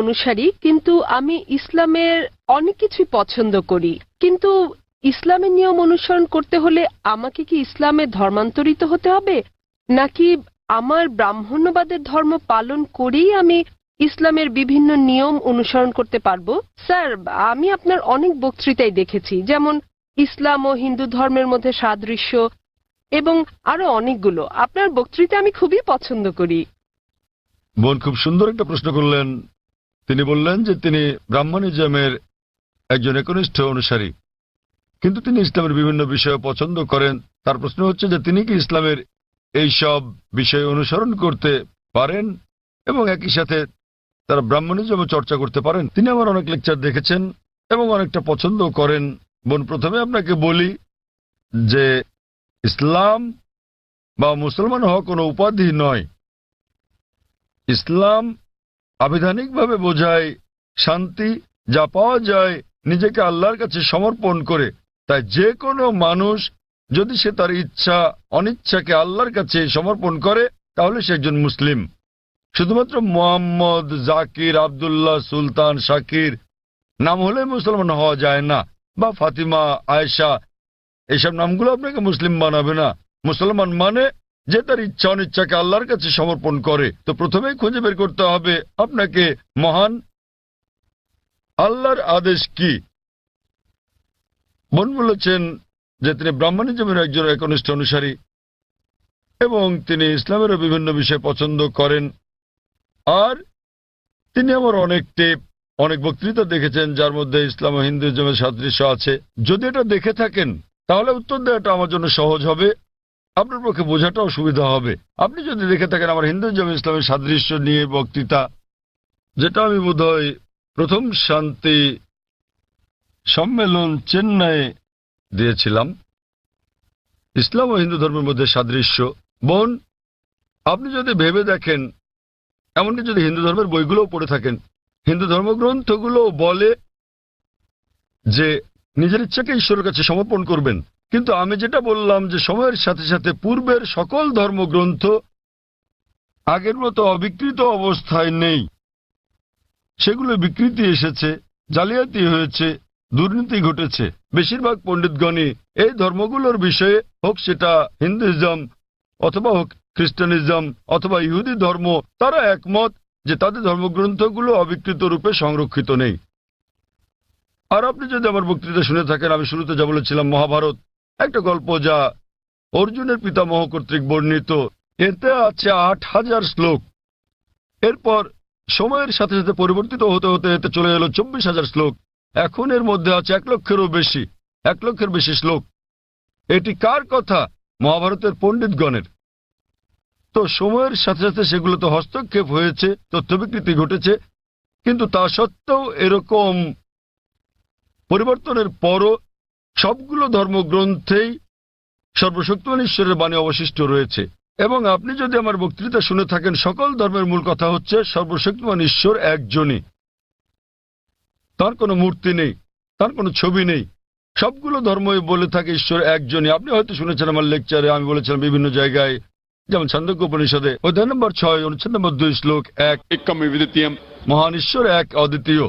অনুসারী, কিন্তু আমি ইসলামের অনেক কিছুই পছন্দ করি। কিন্তু ইসলামের নিয়ম অনুসরণ করতে হলে আমাকে কি ইসলামে ধর্মান্তরিত হতে হবে, নাকি আমার ব্রাহ্মণ্যবাদের ধর্ম পালন করেই আমি ইসলামের বিভিন্ন নিয়ম অনুসরণ করতে পারবো? স্যার, আমি আপনার অনেক বক্তৃতাই দেখেছি, যেমন ইসলাম ও হিন্দু ধর্মের মধ্যে সাদৃশ্য এবং আরো অনেকগুলো। আপনার বক্তৃতা আমি খুবই পছন্দ করি। বোন খুব সুন্দর একটা প্রশ্ন করলেন। তিনি বললেন যে তিনি ব্রাহ্মণিজমের একজন একনিষ্ঠ অনুসারী, কিন্তু তিনি ইসলামের বিভিন্ন বিষয় পছন্দ করেন। তার প্রশ্ন হচ্ছে যে তিনি কি ইসলামের এই সব বিষয় অনুসরণ করতে পারেন এবং একই সাথে তারা ব্রাহ্মণিজম চর্চা করতে পারেন। তিনি আমার অনেক লেকচার দেখেছেন এবং অনেকটা পছন্দ করেন। বোন, প্রথমে আপনাকে বলি যে ইসলাম বা মুসলমান হওয়া কোনো উপাধি নয়। ইসলাম আবিধানিকভাবে বোঝায় শান্তি, যা পাওয়া যায় নিজেকে আল্লাহর কাছে সমর্পণ করে। তাই যে কোনো মানুষ যদি সে তার ইচ্ছা অনিচ্ছাকে আল্লাহর কাছে সমর্পণ করে তাহলে সে একজন মুসলিম। শুধুমাত্র মোহাম্মদ, জাকির, আবদুল্লাহ, সুলতান, শাকির নাম হলে মুসলমান হওয়া যায় না, বা ফাতিমা, আয়েশা, এইসব নামগুলো আপনাকে মুসলিম বানাবে না। মুসলমান মানে যে তার ইচ্ছা অনিচ্ছাকে আল্লাহর কাছে সমর্পণ করে। তো প্রথমেই খুঁজে বের করতে হবে আপনাকে মহান আল্লাহর আদেশ কি। বোন বলেছেন যে তিনি ব্রাহ্মণিজমের একজন একনিষ্ঠ অনুসারী এবং তিনি ইসলামেরও বিভিন্ন বিষয় পছন্দ করেন। আর তিনি আমার অনেক বক্তৃতা দেখেছেন যার মধ্যে ইসলাম ও হিন্দুইজমের সাদৃশ্য আছে। যদি এটা দেখে থাকেন তাহলে উত্তর দেওয়াটা আমার জন্য সহজ হবে, আপনার পক্ষে বোঝাটাও সুবিধা হবে। আপনি যদি দেখে থাকেন আমার হিন্দুইজম ইসলামের সাদৃশ্য নিয়ে বক্তৃতা, যেটা আমি বোধহয় প্রথম শান্তি সম্মেলন চেন্নাইয়ে দিয়েছিলাম, ইসলাম ও হিন্দু ধর্মের মধ্যে সাদৃশ্য। বোন, আপনি যদি ভেবে দেখেন, এমনকি যদি হিন্দু ধর্মের বইগুলোও পড়ে থাকেন, হিন্দু ধর্মগ্রন্থগুলো বলে যে নিজের ইচ্ছাকে ঈশ্বরের কাছে সমর্পণ করবেন। কিন্তু আমি যেটা বললাম যে সময়ের সাথে সাথে পূর্বের সকল ধর্মগ্রন্থ আগের মতো অবিকৃত অবস্থায় নেই। সেগুলো বিকৃতি এসেছে, জালিয়াতি হয়েছে, দুর্নীতি ঘটেছে। বেশিরভাগ পণ্ডিতগণই এই ধর্মগুলোর বিষয়ে, হোক সেটা হিন্দুইজম অথবা হোক খ্রিস্টানিজম অথবা ইহুদি ধর্ম, তারা একমত যে তাদের ধর্মগ্রন্থগুলো অবিকৃত রূপে সংরক্ষিত নেই। আর আপনি যদি আমার বক্তৃতা শুনে থাকেন, আমি শুরুতে যা বলেছিলাম, মহাভারত একটা গল্প যা অর্জুনের পিতামহ কর্তৃক বর্ণিত। এতে আছে ৮,০০০ শ্লোক। এরপর সময়ের সাথে সাথে পরিবর্তিত হতে হতে এতে চলে এলো ২৪,০০০ শ্লোক। এখন এর মধ্যে আছে ১,০০,০০০ বেশি শ্লোক। এটি কার কথা? মহাভারতের পণ্ডিতগণের। তো সময়ের সাথে সাথে সেগুলোতে হস্তক্ষেপ হয়েছে, তথ্য বিকৃতি ঘটেছে, কিন্তু তা সত্ত্বেও এরকম পরিবর্তনের পরও সবগুলো ধর্মগ্রন্থেই সর্বশক্তিমান ঈশ্বরের বাণী অবশিষ্ট রয়েছে। এবং আপনি যদি আমার বক্তৃতা শুনে থাকেন, সকল ধর্মের মূল কথা হচ্ছে সর্বশক্তিমান ঈশ্বর একজনই। তার কোনো মূর্তি নেই, তার কোনো ছবি নেই। সবগুলো ধর্মই বলে থাকে ঈশ্বর একজনই। আপনি হয়তো শুনেছেন আমার লেকচারে আমি বলেছিলাম বিভিন্ন জায়গায়, যেমন ছান্দোক্য উপনিষদে অধ্যায় নম্বর ৬ অনুচ্ছেদ নম্বর ২ শ্লোক ১, মহান ঈশ্বর এক, অদ্বিতীয়।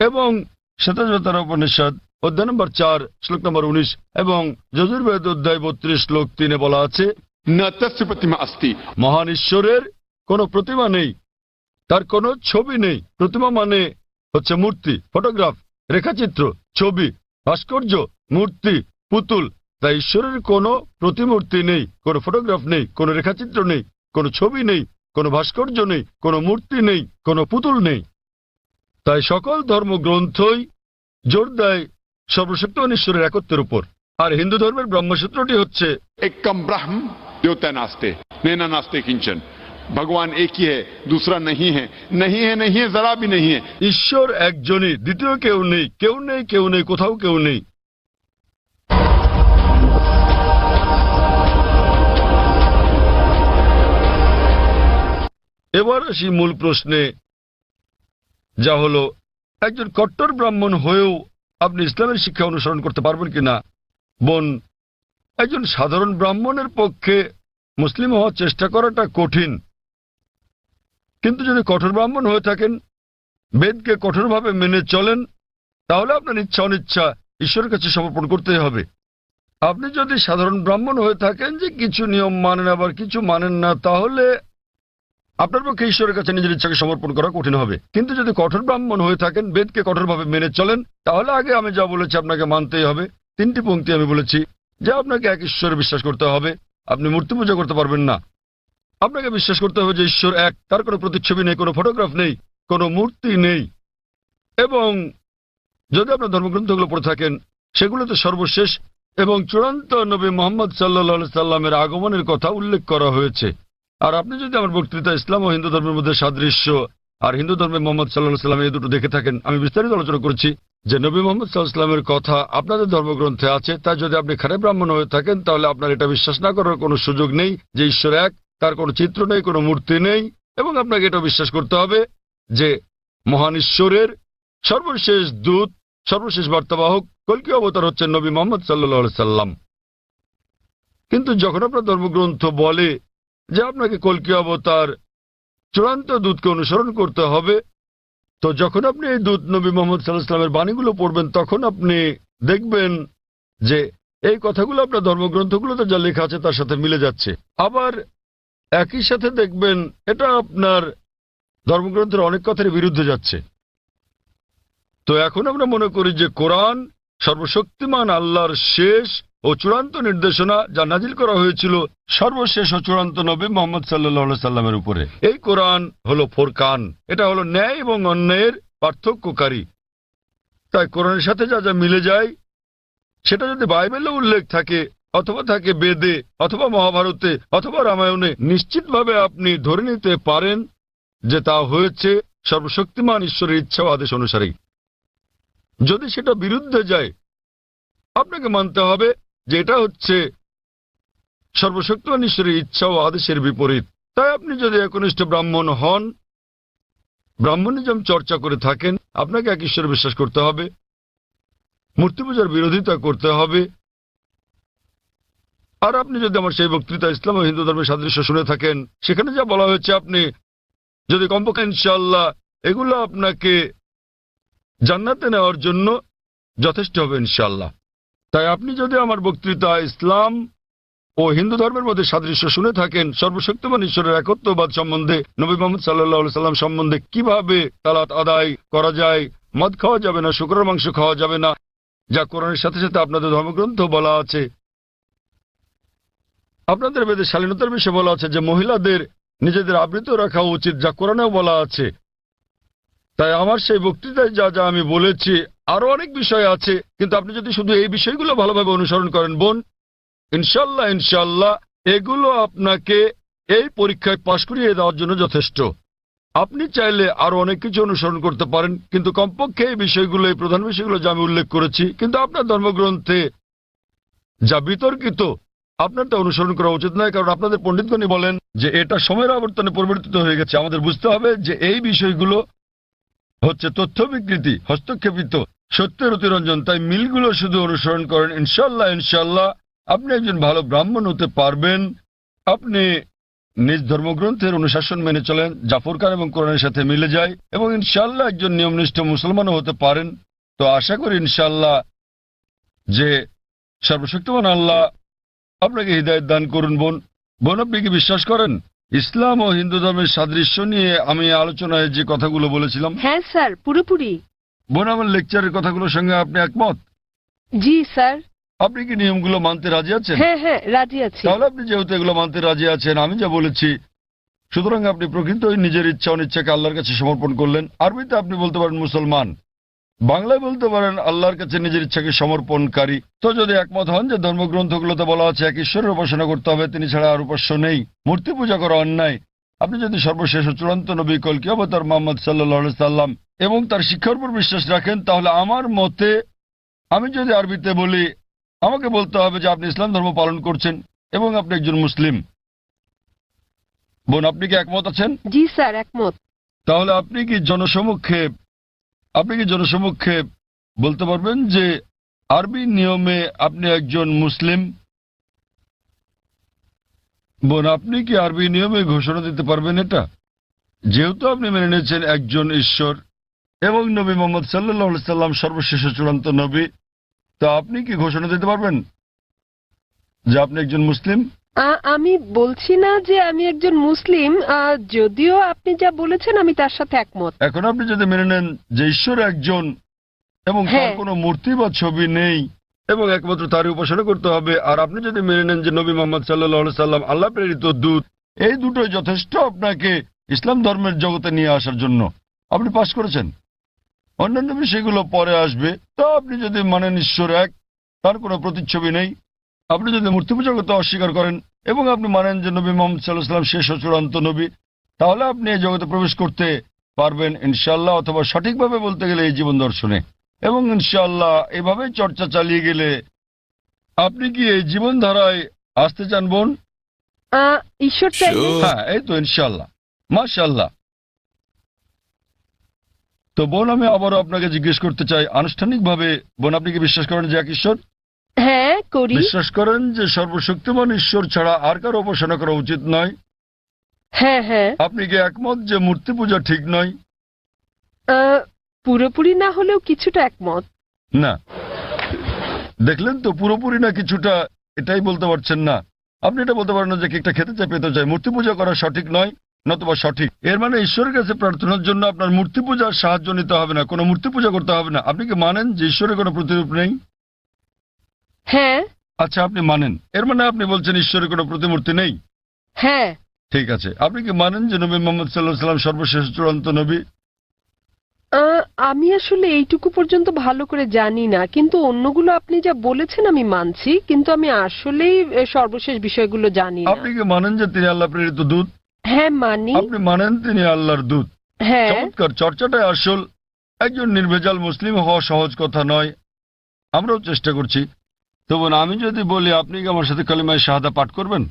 এবং শ্বেতাবতার উপনিষদ অধ্যায় নম্বর ৪ শ্লোক নম্বর ১৯ এবং যজুর্বেদ অধ্যায় ৩২ শ্লোক ৩ বলা আছে, মহান ঈশ্বরের কোনো প্রতিমা নেই, তার কোনো ছবি নেই। প্রতিমা মানে হচ্ছে মূর্তি, ফটোগ্রাফ, রেখাচিত্র, ছবি, ভাস্কর্য, মূর্তি, পুতুল। তাই ঈশ্বরের কোনো প্রতিমূর্তি নেই, কোনো ফটোগ্রাফ নেই, কোনো রেখাচিত্র নেই, কোনো ছবি নেই, কোনো ভাস্কর্য নেই, কোনো মূর্তি নেই, কোনো পুতুল নেই। তাই সকল ধর্মগ্রন্থই জোর দেয় সর্বশক্তিমান ঈশ্বরের একত্বের উপর। আর হিন্দু ধর্মের ব্রহ্মসূত্রটি হচ্ছে एकम ब्रह्म द्योता नास्ते नैना नास्ते किंचन। भगवान एक ही है, दूसरा नहीं है, नहीं है, नहीं है, जरा भी नहीं है। ঈশ্বর একজনই, দ্বিতীয় কেউ নেই, কেউ নেই, কেউ নেই, কোথাও কেউ নেই। এবার আসি মূল প্রশ্নে, যা হলো একজন কট্টর ব্রাহ্মণ হয়েও আপনি ইসলামের শিক্ষা অনুসরণ করতে পারবেন কিনা। বোন, একজন সাধারণ ব্রাহ্মণের পক্ষে মুসলিম হওয়ার চেষ্টা করাটা কঠিন, কিন্তু যদি কঠোর ব্রাহ্মণ হয়ে থাকেন বেদকে কঠোরভাবে মেনে চলেন, তাহলে আপনার ইচ্ছা অনিচ্ছা ঈশ্বরের কাছে সমর্পণ করতেই হবে। আপনি যদি সাধারণ ব্রাহ্মণ হয়ে থাকেন যে কিছু নিয়ম মানেন আবার কিছু মানেন না, তাহলে আপনার পক্ষে ঈশ্বরের কাছে নিজের ইচ্ছাকে সমর্পণ করা কঠিন হবে। কিন্তু যদি কঠোর ব্রাহ্মণ হয়ে থাকেন, বেদকে কঠোরভাবে মেনে চলেন, তাহলে আগে আমি যা বলেছি আপনাকে মানতেই হবে। 3টি পংক্তি আমি বলেছি যে আপনাকে এক ঈশ্বরে বিশ্বাস করতে হবে, আপনি মূর্তি পূজা করতে পারবেন না। আপনাকে বিশ্বাস করতে হবে যে ঈশ্বর এক, তার কোনো প্রতিচ্ছবি নেই, কোনো ফটোগ্রাফ নেই, কোনো মূর্তি নেই। এবং যদি আপনার ধর্মগ্রন্থগুলো পড়ে থাকেন, সেগুলোতে সর্বশেষ এবং চূড়ান্ত নবী মুহাম্মদ সাল্লাল্লাহু সাল্লামের আগমনের কথা উল্লেখ করা হয়েছে। আর আপনি যদি আমার বক্তৃতা ইসলাম ও হিন্দু ধর্মের মধ্যে সাদৃশ্য আর হিন্দু ধর্মে মোহাম্মদ সাল্লাল্লাহু সাল্লাম এই দুটো দেখে থাকেন, আমি বিস্তারিত আলোচনা করেছি যে নবী মোহাম্মদ সাল্লাল্লাহু সাল্লামের কথা আপনাদের ধর্মগ্রন্থে আছে। তাই যদি আপনি খারাপ ব্রাহ্মণ হয়ে থাকেন, তাহলে আপনার এটা বিশ্বাস না করার কোনো সুযোগ নেই যে ঈশ্বর এক, তার কোনো চিত্র নেই, কোনো মূর্তি নেই। এবং আপনাকে এটা বিশ্বাস করতে হবে যে মহান ঈশ্বরের সর্বশেষ দূত, সর্বশেষ বার্তাবাহক কল্কি অবতার হচ্ছেন নবী মুহাম্মদ সাল্লাল্লাহু সাল্লাম। কিন্তু যখন আপনার ধর্মগ্রন্থ বলে যে আপনাকে কল্কি অবতার চূড়ান্ত দূতকে অনুসরণ করতে হবে, তো যখন আপনি এই দূত নবী মুহাম্মদ সাল্লাল্লাহু আলাইহি ওয়াসাল্লামের বাণীগুলো পড়বেন, তখন আপনি দেখবেন যে এই কথাগুলো আপনার ধর্মগ্রন্থগুলোতে যা লেখা আছে তার সাথে মিলে যাচ্ছে। আবার একই সাথে দেখবেন এটা আপনার ধর্মগ্রন্থের অনেক কথার বিরুদ্ধে যাচ্ছে। তো এখন আমরা মনে করি যে কোরআন সর্বশক্তিমান আল্লাহর শেষ ও চূড়ান্ত নির্দেশনা, যা নাজিল করা হয়েছিল সর্বশেষ ও চূড়ান্ত নবী মুহাম্মদ সাল্লাল্লাহু আলাইহি সাল্লামের উপরে। এই কোরআন হলো ফোরকান, এটা হলো ন্যায় এবং অন্যায়ের পার্থক্যকারী। তাই কোরআনের সাথে যা যা মিলে যায়, সেটা যদি বাইবেলে উল্লেখ থাকে অথবা থাকে বেদে অথবা মহাভারতে অথবা রামায়ণে, নিশ্চিতভাবে আপনি ধরে নিতে পারেন যে তা হয়েছে সর্বশক্তিমান ঈশ্বরের ইচ্ছা ও আদেশ অনুসারেই। যদি সেটা বিরুদ্ধে যায়, আপনাকে মানতে হবে যে এটা হচ্ছে সর্বশক্তিমান ঈশ্বরের ইচ্ছা ও আদেশের বিপরীত। তাই আপনি যদি একনিষ্ঠ ব্রাহ্মণ হন, ব্রাহ্মণিজম চর্চা করে থাকেন, আপনাকে এক ঈশ্বরে বিশ্বাস করতে হবে, মূর্তি পূজার বিরোধিতা করতে হবে। আর আপনি যদি আমার সেই বক্তৃতা ইসলাম ও হিন্দু ধর্মের সাদৃশ্য শুনে থাকেন, সেখানে যা বলা হয়েছে, আপনি যদি কমপক্ষে ইনশাআল্লাহ এগুলো আপনাকে জান্নাতে নেওয়ার জন্য যথেষ্ট হবে ইনশাআল্লাহ। তাই আপনি যদি আমার বক্তৃতা ইসলাম ও হিন্দু ধর্মের মধ্যে সাদৃশ্য শুনে থাকেন, সর্বশক্তিমান ঈশ্বরের একত্ববাদ সম্বন্ধে, নবী মুহাম্মদ সাল্লাল্লাহু আলাইহি সাল্লাম সম্বন্ধে, কিভাবে সালাত আদায় করা যায়, মদ খাওয়া যাবে না, শুকরের মাংস খাওয়া যাবে না, যা কোরআনের সাথে সাথে আপনাদের ধর্মগ্রন্থ বলা আছে, আপনাদের বেদে শালীনতার বিষয়ে বলা আছে যে মহিলাদের নিজেদের আবৃত রাখা উচিত, যা কোরআনেও বলা আছে। তাই আমার সেই বক্তৃতায় যা যা আমি বলেছি, আরো অনেক বিষয় আছে, কিন্তু আপনি যদি শুধু এই বিষয়গুলো ভালোভাবে অনুসরণ করেন বোন, ইনশাল্লাহ ইনশাল্লাহ এগুলো আপনাকে এই পরীক্ষায় পাশ করিয়ে দেওয়ার জন্য যথেষ্ট। আপনি চাইলে আরো অনেক কিছু অনুসরণ করতে পারেন, কিন্তু কমপক্ষে এই বিষয়গুলো, এই প্রধান বিষয়গুলো যা আমি উল্লেখ করেছি, কিন্তু আপনার ধর্মগ্রন্থে যা বিতর্কিত, আপনার তা অনুসরণ করা উচিত নয়। কারণ আপনাদের পণ্ডিতগণই বলেন যে এটা সময়ের আবর্তনে পরিবর্তিত হয়ে গেছে। আমাদের বুঝতে হবে যে এই বিষয়গুলো হচ্ছে তথ্য বিকৃতি, হস্তক্ষেপিত, সত্যের অতিরঞ্জন। তাই মিলগুলো শুধু অনুসরণ করেন, ইনশাল্লাহ ইনশাল্লাহ আপনি একজন ভালো ব্রাহ্মণ হতে পারবেন। আপনি নিজ ধর্মগ্রন্থের অনুশাসন মেনে চলেন, যা ফুরকান এবং কোরআনের সাথে মিলে যায়, এবং ইনশাল্লাহ একজন নিয়মনিষ্ঠ মুসলমানও হতে পারেন। তো আশা করি ইনশাল্লাহ যে সর্বশক্তিমান আল্লাহ আপনাকে হিদায়াত দান করুন। বোন, আপনি কি বিশ্বাস করেন ইসলাম ও হিন্দু ধর্মের সাদৃশ্য নিয়ে আমি আলোচনায় যে কথাগুলো বলেছিলাম? হ্যাঁ স্যার, পুরোপুরি। বোন, আমার লেকচারের কথাগুলোর সঙ্গে আপনি একমত? জি স্যার। আপনি কি নিয়মগুলো মানতে রাজি আছেন? হ্যাঁ হ্যাঁ, রাজি আছি। তাহলে আপনি যেহেতু এগুলো মানতে রাজি আছেন, আমি যা বলেছি, সুতরাং আপনি প্রকৃতই নিজের ইচ্ছা অনিচ্ছাকে আল্লাহর কাছে সমর্পণ করলেন। আরবিতে আপনি বলতে পারেন মুসলমান, বাংলায় বলতে পারেন আল্লাহর কাছে নিজের ইচ্ছাকে সমর্পণকারী। তো যদি একমত হন যে ধর্মগ্রন্থগুলোতে বলা আছে এক ঈশ্বরের উপাসনা করতে হবে, তিনি ছাড়া আর উপাস্য নেই, মূর্তি পূজা করা অন্যায়, আপনি যদি সর্বশেষ ও চূড়ান্ত নবী কল্কি অবতার মুহাম্মদ সাল্লাল্লাহু আলাইহি সাল্লাম এবং তার শিক্ষার উপর বিশ্বাস রাখেন, তাহলে আমার মতে, আমি যদি আরবিতে বলি, আমাকে বলতে হবে যে আপনি ইসলাম ধর্ম পালন করছেন এবং আপনি একজন মুসলিম। বোন, আপনি কি একমত আছেন? জি স্যার, একমত। তাহলে আপনি কি জনসমক্ষে বলতে পারবেন যে আরবি নিয়মে আপনি একজন মুসলিম? বোন, আপনি কি আরবি নিয়মে ঘোষণা দিতে পারবেন এটা? যেহেতু আপনি মেনে নিয়েছেন একজন ঈশ্বর, এবং নবী মোহাম্মদ সাল্লাল্লাহু আলাইহি সাল্লাম সর্বশেষ ও চূড়ান্ত নবী। তো আপনি কি ঘোষণা দিতে পারবেন যে আপনি একজন মুসলিম? আমি বলছি না যে আমি একজন মুসলিম, যদিও আপনি যা বলেছেন আমি তার সাথে একমত। এখন আপনি যদি মেনে নেন যে ঈশ্বর একজন এবং তার হ্যাঁ। কোনো মূর্তি বা ছবি নেই এবং একমাত্র তারই উপাসনা করতে হবে, আর আপনি যদি মেনে নেন যে নবী মোহাম্মদ সাল্লাল্লাহু আলাইহি সাল্লাম আল্লাহ প্রেরিত দূত, এই দুটোই যথেষ্ট আপনাকে ইসলাম ধর্মের জগতে নিয়ে আসার জন্য। আপনি পাশ করেছেন। অন্যান্য বিষয়গুলো পরে আসবে। তো আপনি যদি মানেন ঈশ্বর এক, তার কোনো প্রতিচ্ছবি নেই, আপনি যদি মূর্তি পূজা করতে অস্বীকার করেন এবং আপনি মানেন যে নবী মোহাম্মদ সাল্লাল্লাহু আলাইহি সাল্লাম শেষ ও চূড়ান্ত নবী, তাহলে আপনি এই জগতে প্রবেশ করতে পারবেন ইনশাআল্লাহ, অথবা সঠিকভাবে বলতে গেলে এই জীবন দর্শনে। এবং ইনশাআল্লাহ এভাবে চর্চা চালিয়ে গেলে আপনি কি এই জীবনধারায় আসতে চান বোন? ঈশ্বর চাইলে হ্যাঁ, এই তো ইনশাআল্লাহ, মাশাআল্লাহ। তো বোন, আমি আবারও আপনাকে জিজ্ঞেস করতে চাই আনুষ্ঠানিকভাবে, বোন, আপনি কি বিশ্বাস করেন যে এক ঈশ্বর? হ্যাঁ করি। বিশ্বাস করেন যে সর্বশক্তিমান ঈশ্বর ছাড়া আর কারো উপাসনা করা উচিত নয়? হ্যাঁ হ্যাঁ। আপনি কি একমত যে মূর্তি পূজা ঠিক নয়? পুরোপুরি না হলেও কিছুটা একমত। না, দেখলেন তো, পুরোপুরি না কিছুটা, এটাই বলতে পারছেন না। আপনি এটা বলতে পারেন না যে কেকটা খেতে চাই, পেতে চাই। মূর্তি পূজা করা সঠিক নয়, নতুবা সঠিক। এর মানে ঈশ্বরের কাছে প্রার্থনার জন্য আপনার মূর্তি পূজার সাহায্য নিতে হবে না, কোনো মূর্তি পূজা করতে হবে না। আপনি কি মানেন যে ঈশ্বরের কোনো প্রতিরূপ নেই? হ্যাঁ। আচ্ছা, আপনি মানেন, এর মানে আপনি বলছেন ঈশ্বরের কোনো প্রতিমূর্তি নেই? হ্যাঁ। ঠিক আছে। আপনি কি মানেন যে নবী মোহাম্মদ সাল্লাল্লাহু আলাইহি সাল্লাম সর্বশেষ চূড়ান্ত নবী? আমি আসলে এইটুকু পর্যন্ত ভালো করে জানি না, কিন্তু অন্যগুলো আপনি যা বলেছেন আমি মানছি, কিন্তু আমি আসলেই সর্বশেষ বিষয়গুলো জানি না। আপনি কি মানেন যে তিনি আল্লাহ প্রেরিত দূত? হ্যাঁ মানি। আপনি মানেন তিনি আল্লাহর দূত? হ্যাঁ। চমৎকার, চর্চাটাই আসল। একজন নির্ভেজাল মুসলিম হওয়া সহজ কথা নয়, আমরাও চেষ্টা করছি। তো বোন, আমি যদি বলি আপনি কি আমার সাথে কালিমায়ে শাহাদা পাঠ করবেন?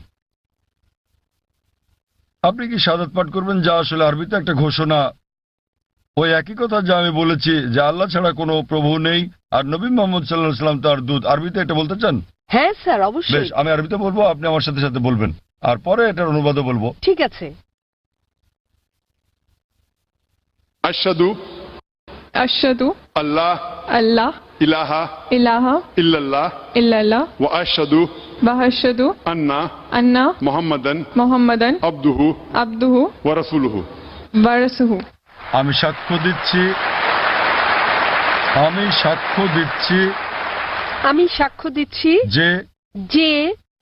আপনি কি শাহাদাত পাঠ করবেন, যা আসলে আরবিতে একটা ঘোষণা, ওই একই কথা যা আমি বলেছি যে আল্লাহ ছাড়া কোনো প্রভু নেই আর নবী মোহাম্মদ সাল্লাল্লাহু আলাইহি সাল্লাম তার দূত? আরবিতে এটা বলতে চান? হ্যাঁ স্যার, বেশ, অবশ্যই। আমি আরবিতে বলবো, আপনি আমার সাথে সাথে বলবেন, আর পরে এটার অনুবাদও বলবো। ঠিক আছে। अशहदु अशहदु अल्लाह अल्लाह इलाहा इलाहा इल्लल्लाह इल्लल्लाह व अशहदु व अशहदु अन्ना अन्ना मुहम्मदन मुहम्मदन अब्दुहु अब्दुहु व रसूलुहु। व रसूलुहु। আমি সাক্ষ্য দিচ্ছি, আমি সাক্ষ্য দিচ্ছি আমি সাক্ষ্য দিচ্ছি যে যে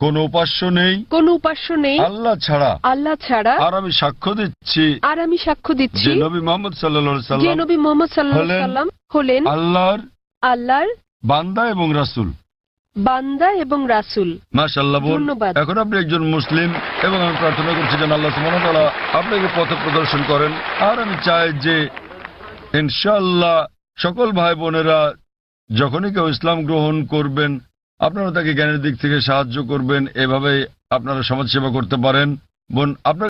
কোনো উপাস্য নেই কোনো উপাস্য নেই আল্লাহ ছাড়া, আল্লাহ ছাড়া, আর আমি সাক্ষ্য দিচ্ছি আর আমি সাক্ষ্য দিচ্ছি যে নবী মোহাম্মদ সাল্লাল্লাহু আলাইহি যে সাল্লাম নবী মোহাম্মদ সাল্লাল্লাহু আলাইহি হলেন সাল্লাম হলেন আল্লাহর আল্লাহর বান্দা এবং রাসূল। বান্দা এবং রাসূল। মাশাআল্লাহ বোন, ধন্যবাদ। এখন আপনি একজন মুসলিম এবং আমি প্রার্থনা করছি যেন আল্লাহ সুবহানাহু ওয়া তাআলা আপনাকে পথ প্রদর্শন করেন। আর আমি চাই যে ইনশাআল্লাহ সকল ভাই বোনেরা যখনই কেউ ইসলাম গ্রহণ করবেন, আপনারা তাকে জ্ঞানের দিক থেকে সাহায্য করবেন, এভাবে আপনারা সমাজ সেবা করতে পারেন। বোন, আপনার